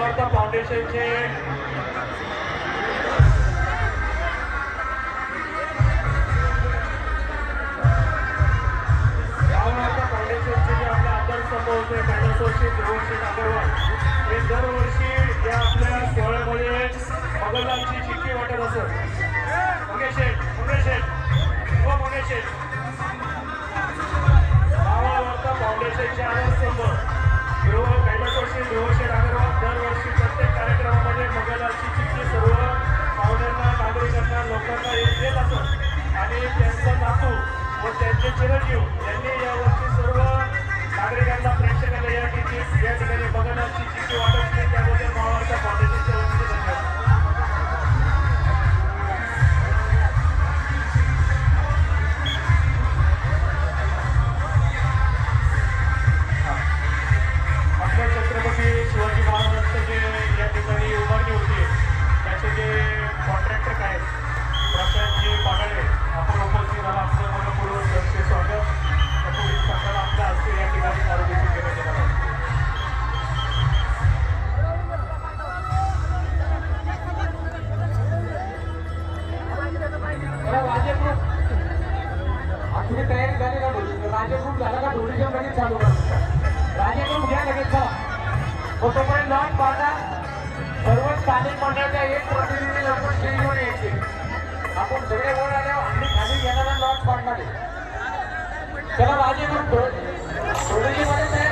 मानवार्थ फाउंडेशनचे जे आपला आदर्शस्तंभ होते डायनासोरचे ध्रुवशेठ अगरवाल हे दरवर्षी या आपल्या सोहळ्यामध्ये मगलांची चिठ्ठी वाटत असत. मंगेशेठ मानवार्थ फाउंडेशनचे आदर्शस्तंभ डायनासोरचे ध्रुवशेठ अगरवाल दरवर्षी प्रत्येक कार्यक्रमामध्ये मगलांची चिठ्ठी सर्व पाहुण्यांना नागरिकांना लोकांना देत असत आणि त्यांचा नातू व त्यांचे चिरंजीव यांनी यावर्षी सर्व नागरिकांना प्रेक्षकांना या ठिकाणी मगलांची चिठ्ठी वाटप केली. त्याबद्दल मानवार्थ फाउंडेशनच्या वतीने धन्यवाद. आपल्या छत्रपती शिवाजी महाराजांचं जे या ठिकाणी उभारणी होती त्याचे जे कॉन्ट्रॅक्टर आहेत प्रशांतजी पाडळे आपण उपस्थित झाला. आपलं मनपूर्वक दर्शक स्वागत. पोलीस संघाला आपल्या हस्ते या ठिकाणी मार्गदर्शन केलं गेलं आहे. राजे ग्रुप आपली तयारी झाली का? राजे ग्रुप झाला का? टुरिझम लगेच चालू करा. राजे ग्रुप घ्या लगेच जा. तोपर्यंत लॉन्च पाहता सर्व स्थानिक मंडळाच्या एक प्रतिनिधी आपण स्टेजवर यायचे. आपण सगळे वर आल्यावर आम्ही खाली घेणारा लॉन्च पाडणार आहे. चला राजे ग्रुप टुरिझम मध्ये